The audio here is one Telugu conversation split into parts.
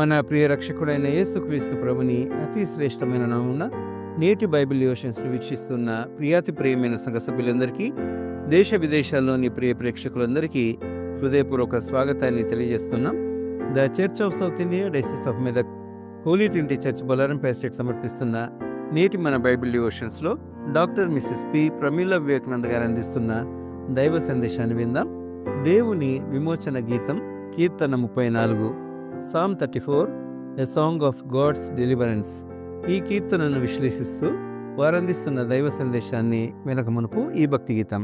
మన ప్రియ రక్షకుడైన యేసుక్రీస్తు ప్రభుని అతి శ్రేష్టమైన నామమున నేటి బైబిల్ డివోషన్స్ వీక్షిస్తున్న ప్రియాతి ప్రియమైన సంఘ సభ్యులందరికీ, దేశ విదేశాల్లోని ప్రియ ప్రేక్షకులందరికీ హృదయపూర్వక స్వాగతాన్ని తెలియజేస్తున్నాం. The Church of South India diocese of Medak holy Trinity church Bolarum estate సమర్పిస్తున్న నేటి మన బైబిల్ డివోషన్స్లో doctor Mrs P Pramila Vivekananda garu అందిస్తున్న దైవ సందేశాన్ని విందాం. దేవుని విమోచన గీతం, కీర్తన 34, Psalm 34, A Song of God's Deliverance. ఈ కీర్తనను విశ్లేషిస్తూ వారందిస్తున్న దైవ సందేశాన్ని వెనక మునుపు ఈ భక్తి గీతం.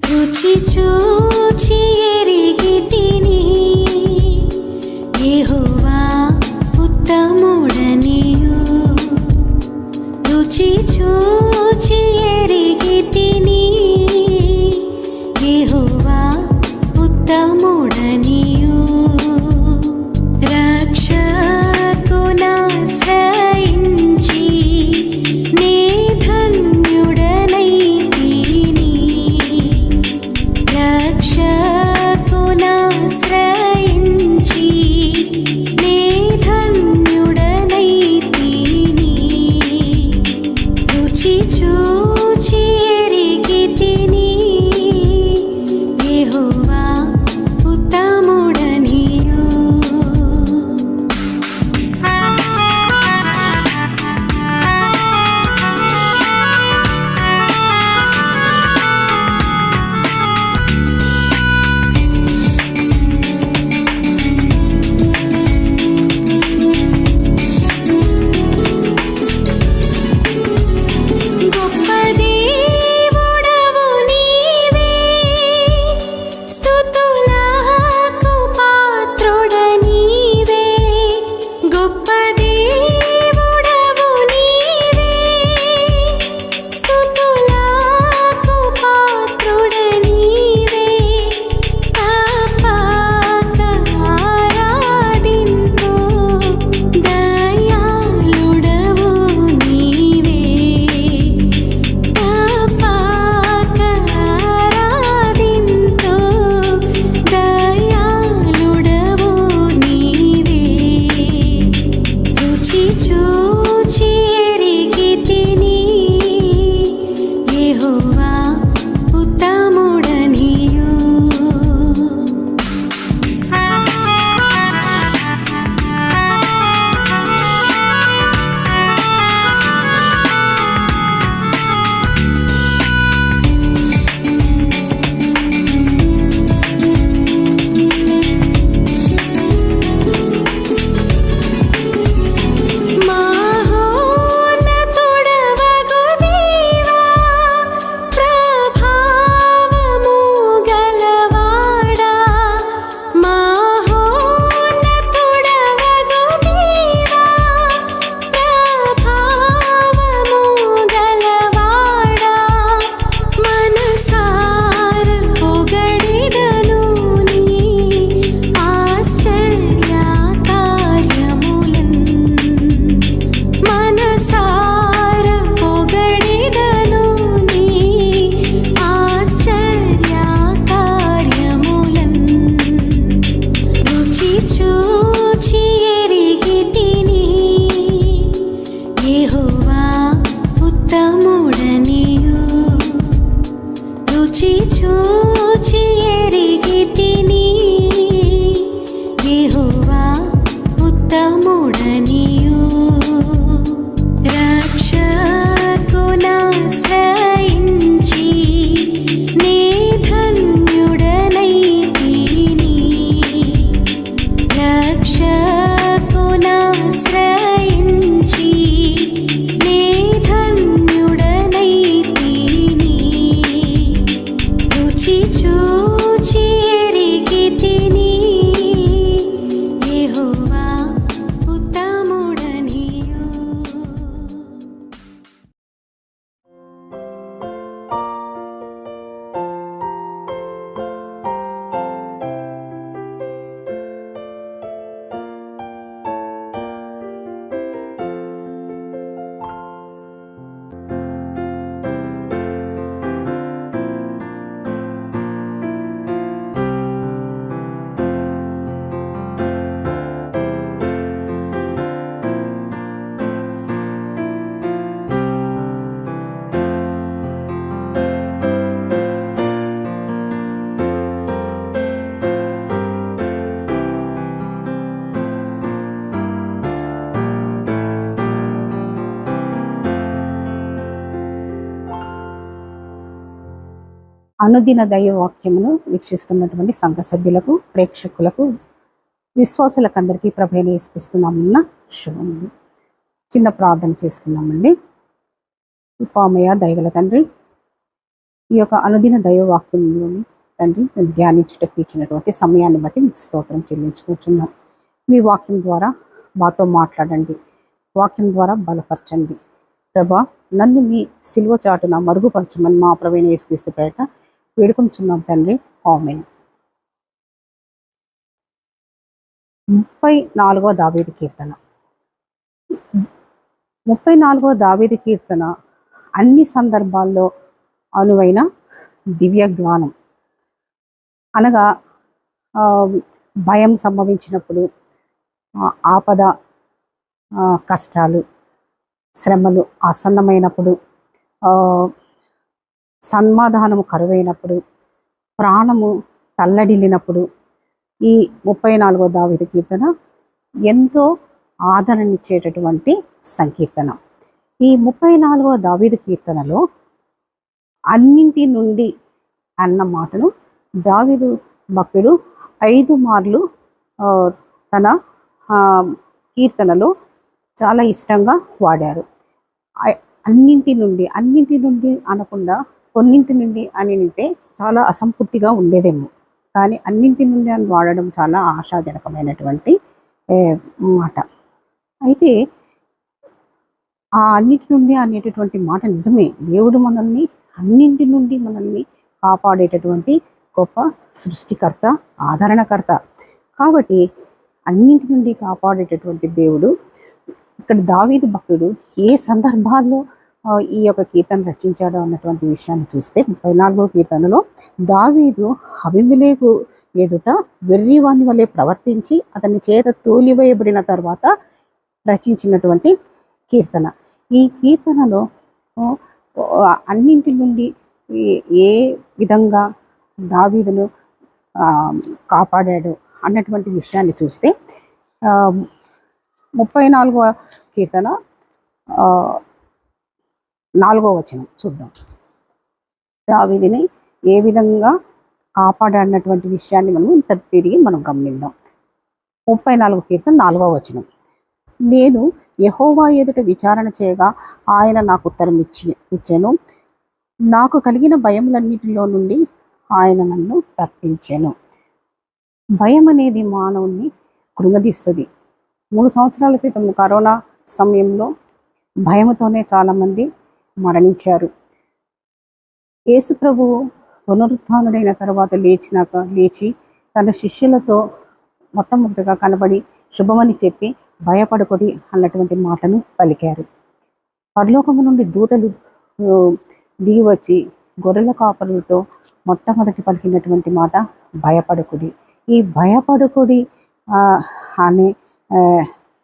రుచి చూచి ఎరిగితిని, యెహోవా ఉత్తముడనియు. రుచి చూచి ఎరిగితిని, యెహోవా ఉత్తముడనియు. రక్షకునాశ్రయించి నే ధన్యుడనైతిని. రక్షకునాశ్రయించి నే ధన్యుడనైతిని. రుచి చూచి ఎరిగితిని, యెహోవా ఉత్తముడనియు. గొప్ప దేవుడవు నీవే, స్తుతులకు పాత్రుడ నీవే. గొప్ప దేవుడవు నీవే, స్తుతులకు పాత్రుడ నీవే. తప్పక ఆరాధింతు, దయాళుడవు నీవే. తప్పక ఆరాధింతు, దయాళుడవు నీవే. రుచి చూచి ఎరిగితిని, యెహోవా ఉత్తముడనియు. మహోన్నతుడవగు దేవా, ప్రభావము గలవాడా. మహోన్నతుడవగు దేవా, ప్రభావము గలవాడా. మనసార పొగడెదను నీ ఆశ్చర్య కార్యములన్. మనసార పొగడెదను నీ ఆశ్చర్య కార్యములన్. రుచి చూచి ఎరిగితిని, యెహోవా ఉత్తముడనియు. రుచి చూచి ఎరిగితిని, యెహోవా ఉత్తముడనియు. రక్షకునాశ్రయించి నే ధన్యుడనైతిని. రక్షకునాశ్రయించి నే ధన్యుడనైతిని. రుచి చూచి అనుదిన దైవవాక్యమును వీక్షిస్తున్నటువంటి సంఘ సభ్యులకు, ప్రేక్షకులకు, విశ్వాసులకు అందరికీ ప్రభు అయిన యేసుక్రీస్తు నామమున శుభములు. చిన్న ప్రార్థన చేసుకుందామండి. ఉపామయ దయగల తండ్రి, ఈ యొక్క అనుదిన దైవవాక్యంలోని తండ్రి మేము ధ్యానించుటకు ఇచ్చినటువంటి సమయాన్ని బట్టి మీకు స్తోత్రం చెల్లించుకుంటున్నాం. మీ వాక్యం ద్వారా మాతో మాట్లాడండి, వాక్యం ద్వారా బలపరచండి ప్రభా. నన్ను మీ సిలువ చాటున మరుగుపరచమని మా ప్రభు అయిన యేసుక్రీస్తు పేరట వేడుకొంచున్నాం తండ్రి, ఆమేన్. 34వ దావీదు కీర్తన. 34వ దావీదు కీర్తన అన్ని సందర్భాల్లో అనువైన దివ్య జ్ఞానం. అనగా భయం సంభవించినప్పుడు, ఆపద, కష్టాలు, శ్రమలు ఆసన్నమైనప్పుడు, సమాధానము కరువైనప్పుడు, ప్రాణము తల్లడిల్లినప్పుడు ఈ 34వ దావీదు కీర్తన ఎంతో ఆదరణిచ్చేటటువంటి సంకీర్తన. ఈ 34వ దావీదు కీర్తనలో అన్నింటి నుండి అన్న మాటను దావీదు భక్తుడు 5 మార్లు తన కీర్తనలో చాలా ఇష్టంగా వాడారు. అన్నింటి నుండి అనకుండా కొన్నింటి నుండి అని అంటే చాలా అసంపూర్తిగా ఉండేదేమో, కానీ అన్నింటి నుండి అని వాడడం చాలా ఆశాజనకమైనటువంటి మాట. అయితే ఆ అన్నిటి నుండి అనేటటువంటి మాట నిజమే. దేవుడు మనల్ని అన్నింటి నుండి మనల్ని కాపాడేటటువంటి గొప్ప సృష్టికర్త, ఆదరణకర్త. కాబట్టి అన్నింటి నుండి కాపాడేటటువంటి దేవుడు ఇక్కడ దావీదు భక్తుడు ఏ సందర్భాల్లో ఈ యొక్క కీర్తన రచించాడో అన్నటువంటి విషయాన్ని చూస్తే 34వ కీర్తనలో దావీదు అబీమెలెకు ఎదుట వెర్రివాని వలె ప్రవర్తించి అతని చేత తోలివేయబడిన తర్వాత రచించినటువంటి కీర్తన. ఈ కీర్తనలో అన్నింటి నుండి ఏ విధంగా దావీదును కాపాడాడు అన్నటువంటి విషయాన్ని చూస్తే 34వ కీర్తన 4వ వచనం చూద్దాం. దావీదుని ఏ విధంగా కాపాడన్నటువంటి విషయాన్ని మనం గమనిద్దాం. 34వ కీర్తన 4వ వచనం. నేను యెహోవా ఎదుట విచారణ చేయగా ఆయన నాకు ఉత్తరం ఇచ్చెను. నాకు కలిగిన భయములన్నిటిలో నుండి ఆయన నన్ను తప్పించెను. భయం అనేది మానవుని కృంగదీస్తుంది. 3 సంవత్సరాల క్రితం కరోనా సమయంలో భయముతోనే చాలామంది మరణించారు. యేసు ప్రభువు పునరుత్థానుడైన తర్వాత లేచి తన శిష్యులతో మొట్టమొదటిగా కనబడి శుభమని చెప్పి భయపడకొడి అన్నటువంటి మాటను పలికారు. పరలోకము నుండి దూతలు దిగి వచ్చి గొర్రెల కాపరులతో మొట్టమొదటి పలికినటువంటి మాట భయపడకుడి. ఈ భయపడకుడి అనే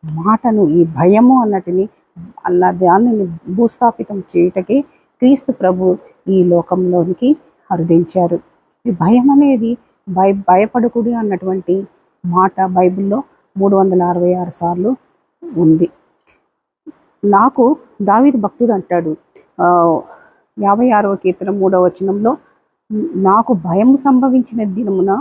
మాటను, ఈ భయము అన్నటిని దానిని భూస్థాపితం చేయుటకి క్రీస్తు ప్రభు ఈ లోకంలోనికి అరుదించారు. ఈ భయం అనేది భయపడకుడి అన్నటువంటి మాట బైబిల్లో 366 సార్లు ఉంది. నాకు దావీదు భక్తుడు అంటాడు 56వ కీర్తన 3వ వచనంలో, నాకు భయం సంభవించిన దినమున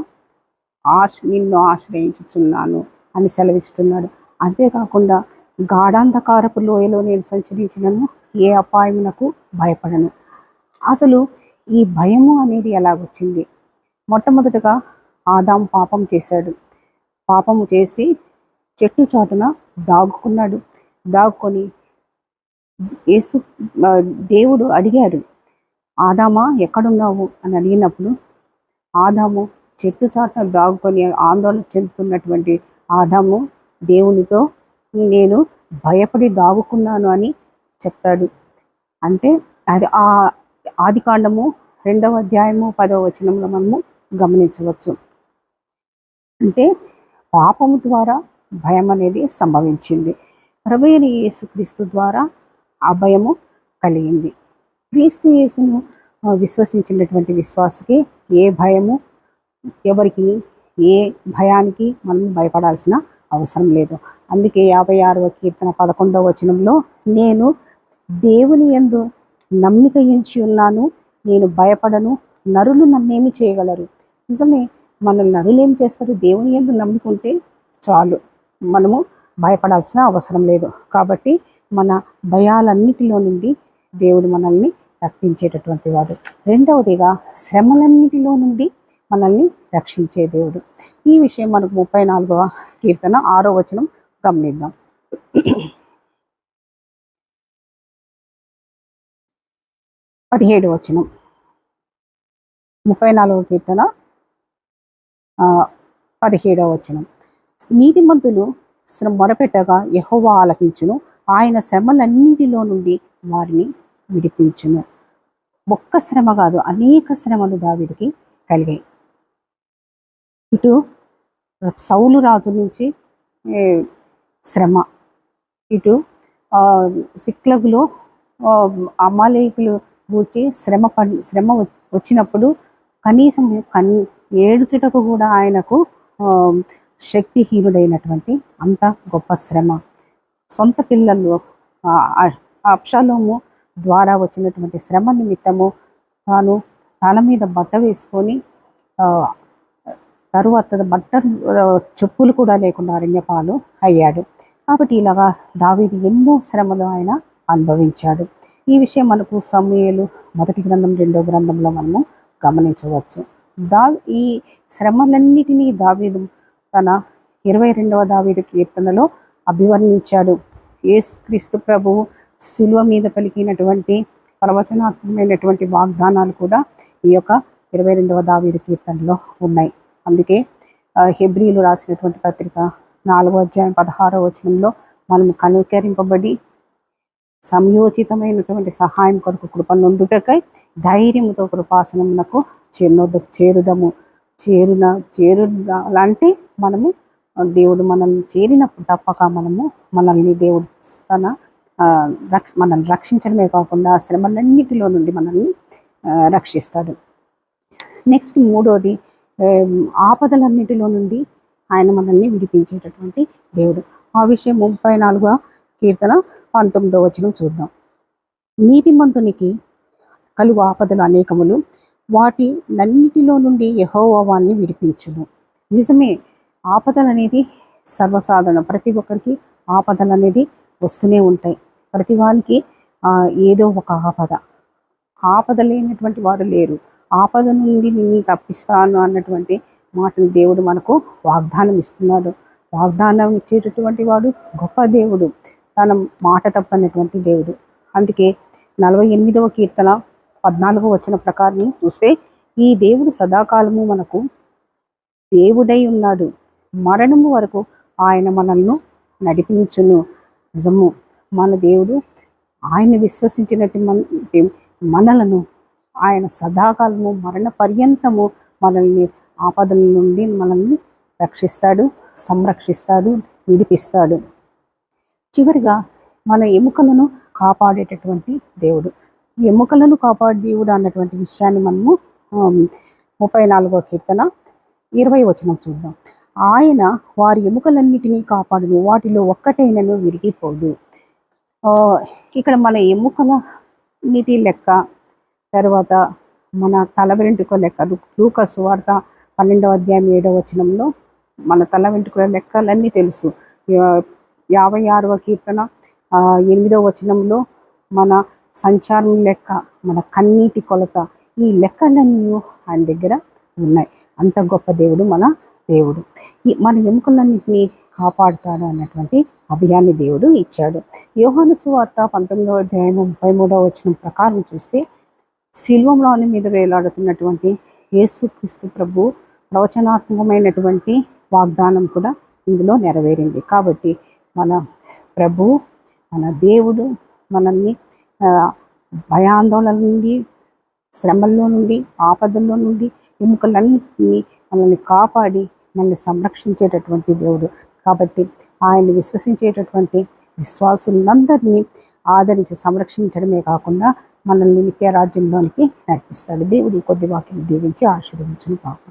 నిన్ను ఆశ్రయించుచున్నాను అని సెలవిస్తున్నాడు. అంతేకాకుండా గాఢాంధకారపు లోయలో నేను సంచరించినను ఏ అపాయమునకు భయపడను. అసలు ఈ భయము అనేది ఎలాగొచ్చింది? మొట్టమొదటగా ఆదాము పాపం చేశాడు. పాపము చేసి చెట్టు చాటున దాగుకొని దేవుడు అడిగాడు, ఆదామా ఎక్కడున్నావు అని అడిగినప్పుడు ఆదాము చెట్టు చాటున దాగుకొని ఆందోళన చెందుతున్నటువంటి ఆదాము దేవునితో నేను భయపడి దాగుకున్నాను అని చెప్తాడు. అంటే అది ఆదికాండము 2వ అధ్యాయము 10వ వచనంలో మనము గమనించవచ్చు. అంటే పాపము ద్వారా భయం అనేది సంభవించింది. ప్రభువైన యేసుక్రీస్తు ద్వారా ఆ భయము కలిగింది. క్రీస్తు యేసును విశ్వసించినటువంటి విశ్వాసకి ఏ భయము, ఎవరికి ఏ భయానికి మనం భయపడాల్సిన అవసరం లేదు. అందుకే 56వ కీర్తన 11వ వచనంలో, నేను దేవుని యందు నమ్మిక ఉంచి ఉన్నాను, నేను భయపడను, నరులు నన్నేమి చేయగలరు? నిజమే, మనల్ని నరులు ఏం చేస్తారు? దేవుని యందు నమ్ముకుంటే చాలు, మనము భయపడాల్సిన అవసరం లేదు. కాబట్టి మన భయాలన్నిటిలో నుండి దేవుడు మనల్ని రక్షించేటటువంటి వాడు. రెండవదిగా శ్రమలన్నిటిలో నుండి మనల్ని రక్షించే దేవుడు. ఈ విషయం మనకు 34వ కీర్తన 6వ వచనం గమనిద్దాం. 17వ వచనం, 34వ కీర్తన 17వ వచనం. నీతిమంతులు మొరపెట్టగా యెహోవా ఆలకించును, ఆయన శ్రమలన్నిటిలో నుండి వారిని విడిపించును. ఒక్క శ్రమ కాదు, అనేక శ్రమలు దావీదుకి కలిగాయి. ఇటు సౌలు రాజు నుంచి శ్రమ, ఇటు సిక్లగులో అమాలేకులు గూర్చి శ్రమ వచ్చినప్పుడు కనీసం ఏడుచుటకు కూడా ఆయనకు శక్తిహీనుడైనటువంటి అంత గొప్ప శ్రమ. సొంత పిల్లలు అబ్షాలోము ద్వారా వచ్చినటువంటి శ్రమ నిమిత్తము తాను తల మీద బట్ట వేసుకొని తరువాత చెప్పులు కూడా లేకుండా అరణ్యపాలు అయ్యాడు. కాబట్టి ఇలాగా దావీదు ఎన్నో శ్రమలు ఆయన అనుభవించాడు. ఈ విషయం మనకు సమూయేలు 1వ గ్రంథం 2వ గ్రంథంలో మనము గమనించవచ్చు. ఈ శ్రమలన్నిటినీ దావీదు తన 22వ దావీదు కీర్తనలో అభివర్ణించాడు. యేసుక్రీస్తు ప్రభువు శిలువ మీద పలికినటువంటి ప్రవచనాత్మకమైనటువంటి వాగ్దానాలు కూడా ఈ యొక్క 22వ దావీదు కీర్తనలో ఉన్నాయి. అందుకే హెబ్రీలు రాసినటువంటి పత్రిక 4వ అధ్యాయం 16వ వచనంలో మనము కనుకరింపబడి సంయోచితమైనటువంటి సహాయం కొరకు కృప నొందుటకై ధైర్యముతో కృపాసనమునకు చేరుదము. చేరులాంటి మనము దేవుడు మనల్ని చేరినప్పుడు తప్పక మనల్ని దేవుడు మనల్ని రక్షించడమే కాకుండా శ్రమలన్నిటిలో నుండి మనల్ని రక్షిస్తాడు. నెక్స్ట్ మూడోది, ఆపదలన్నిటిలో నుండి ఆయన మనల్ని విడిపించేటటువంటి దేవుడు. ఆ విషయం 34వ కీర్తన 19వ వచనం చూద్దాం. నీతిమంతునికి కలుగు ఆపదలు అనేకములు, వాటినన్నిటిలో నుండి యెహోవా వారిని విడిపించును. నిజమే, ఆపదలు అనేది సర్వసాధారణం. ప్రతి ఒక్కరికి ఆపదలు అనేది వస్తూనే ఉంటాయి. ప్రతి వానికి ఏదో ఒక ఆపద లేనటువంటి వారు లేరు. ఆపద నుండి నిన్ను తప్పిస్తాను అన్నటువంటి మాటను దేవుడు మనకు వాగ్దానం ఇస్తున్నాడు. వాగ్దానం ఇచ్చేటటువంటి వాడు గొప్ప దేవుడు, తన మాట తప్పనటువంటి దేవుడు. అందుకే 48వ కీర్తన 14వ వచనం ప్రకారం చూస్తే, ఈ దేవుడు సదాకాలము మనకు దేవుడై ఉన్నాడు, మరణము వరకు ఆయన మనల్ని నడిపించును. నిజము, మన దేవుడు ఆయన విశ్వసించినటువంటి మనలను ఆయన సదాకాలము మరణ పర్యంతము మనల్ని ఆపదల నుండి మనల్ని రక్షిస్తాడు, సంరక్షిస్తాడు, విడిపిస్తాడు. చివరిగా మన ఎముకలను కాపాడేటటువంటి దేవుడు. ఎముకలను కాపాడే దేవుడు అన్నటువంటి విషయాన్ని మనము 34వ కీర్తన 20వ వచనం చూద్దాం. ఆయన వారి ఎముకలన్నిటినీ కాపాడును, వాటిలో ఒక్కటైనను విరిగిపోదు. ఇక్కడ మన ఎముకల నీటి లెక్క, తర్వాత మన తల వెంట్రుకల లెక్క లూకా సువార్త 12వ అధ్యాయం 7వ వచనంలో మన తల వెంట్రుకల లెక్కలన్నీ తెలుసు. 56వ కీర్తన 8వ వచనంలో మన సంచారం లెక్క, మన కన్నీటి కొలత, ఈ లెక్కలన్నీ ఆయన దగ్గర ఉన్నాయి. అంత గొప్ప దేవుడు మన దేవుడు. మన ఎముకలన్నింటినీ కాపాడుతాడు అన్నటువంటి అభయాన్ని దేవుడు ఇచ్చాడు. యోహాను సువార్త 19వ అధ్యాయం 33వ వచనం ప్రకారం చూస్తే, శిలువలోని మీద వేలాడుతున్నటువంటి యేసుక్రీస్తు ప్రభు ప్రవచనాత్మకమైనటువంటి వాగ్దానం కూడా ఇందులో నెరవేరింది. కాబట్టి మన ప్రభు, మన దేవుడు మనల్ని భయాందోళన నుండి, శ్రమల్లో నుండి, ఆపదల్లో నుండి, ఎముకలన్నింటినీ మనల్ని కాపాడి మనల్ని సంరక్షించేటటువంటి దేవుడు. కాబట్టి ఆయన్ని విశ్వసించేటటువంటి విశ్వాసులందరినీ ఆదరించి సంరక్షించడమే కాకుండా మనల్ని నిత్య రాజ్యంలోనికి నడిపిస్తాడు. దేవుడి కొద్ది వాక్యం దీవించి ఆశీర్వదించును కాక.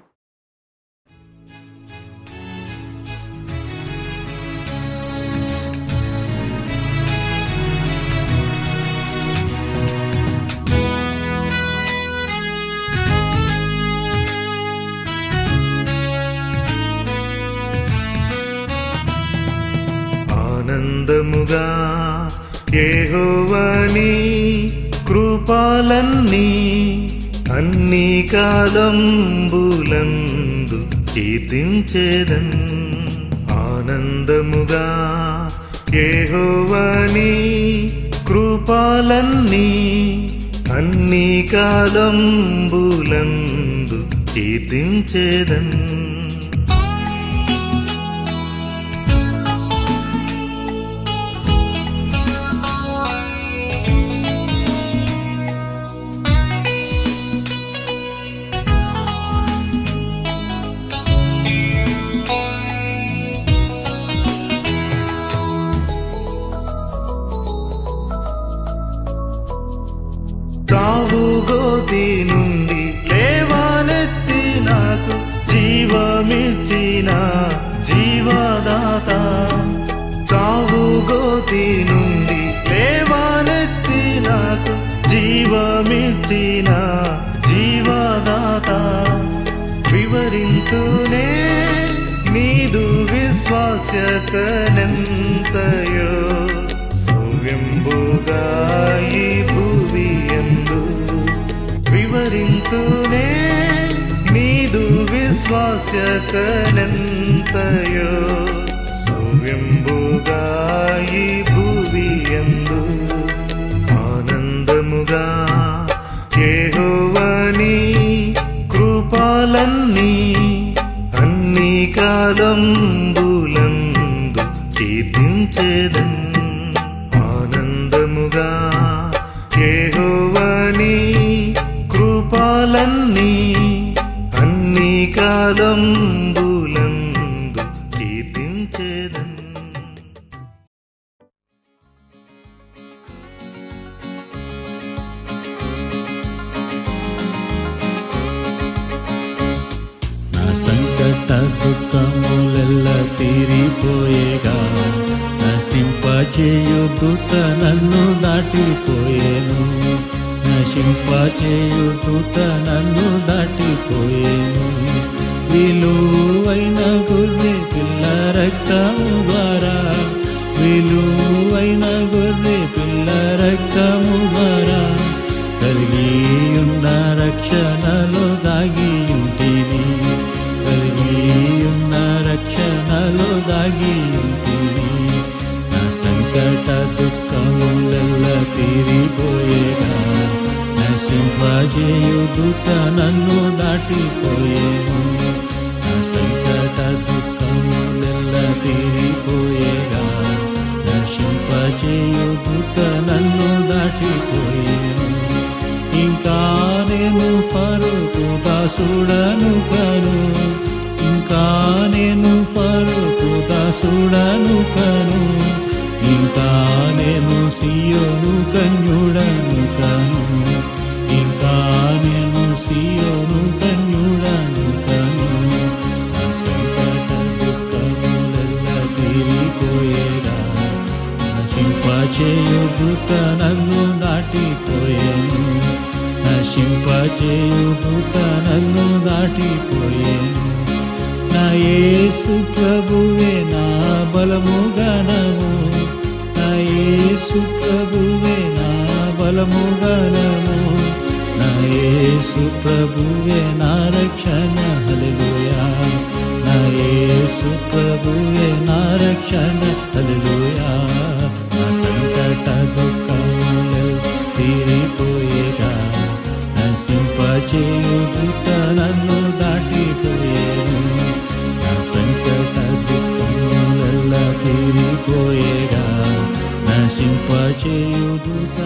ఆనందముగా యెహోవాని కృపలన్నీ అన్ని కాలంబులందు కీర్తించెదన్. ఆనందముగా యెహోవాని కృపలన్నీ అన్ని కాలంబులందు కీర్తించెదన్. చావుగోతి నుండి లేవనెత్తి నాకు జీవమిచ్చిన జీవదాత. చావుగోతి నుండి లేవనెత్తి నాకు జీవమిచ్చిన జీవదాత. వివరింతునే నీదు విశ్వాస్యతనెంతయో సౌవ్యంబుగా ఈ భూమియందు. వివరింతునే నీదు విశ్వాస్యతనెంతయో సౌవ్యంబుగా ఈ భూమియందు. ఆనందముగా యెహోవాని కృపలన్నీ అన్ని కాలంబులందు కీర్తించెదన్. ఆనందముగా యెహోవాని కృపలన్నీ అన్ని కాలంబులందు కీర్తించెదన్. నా సంకట దుఃఖములెల్ల తీరిపోయేగా, నశింపచేయు దూత నన్ను దాటిపోయేను. నశింపచేయు దూత నన్ను దాటిపోయేను. విలువైన గొర్రె పిల్ల రక్తము ద్వారా, విలువైన గొర్రె పిల్ల రక్తము ద్వారా కలిగి ఉన్న రక్షణలో దాగి ఉంటిని. కలిగి ఉన్న రక్షణలో దాగి ఉంటిని. నా సంకట దుఃఖములెల్ల తీరిపోయేగా, నశింపజేయు దూత నన్ను దాటిపోయేను. నా సంకట దుఃఖములెల్ల తీరిపోయేగా, నశింపజేయు దూత నన్ను దాటిపోయేను. ఇంకా నేను ఫరోకు దాసుడను కను, ఇంకా నేను ఫరోకు దాసుడను కను. ఇంకా నేను సియోను కన్యుడను కను. ఇంకా నేను సియోను కన్యుడను కను. నా సంకట దుఃఖములెల్ల తీరిపోయేగా, నశింపచేయు దూత నన్ను దాటిపోయేను. నశింపచేయు దూత నన్ను దాటిపోయేను. నా యేసు ప్రభువే నా బలము గణము. నా యేసు ప్రభువే నా బలము గణము. నా యేసు ప్రభువే నా రక్షణ. హల్లెలూయా. నా యేసు ప్రభువే నా రక్షణ. హల్లెలూయా. నా సంకట దుఃఖములెల్ల తీరిపోయేగా, నశింపచేయు దూత నన్ను దాటిపోయేను. నా సంకట దుఃఖములెల్ల తీరిపోయేగా, నశింపచేయు దూత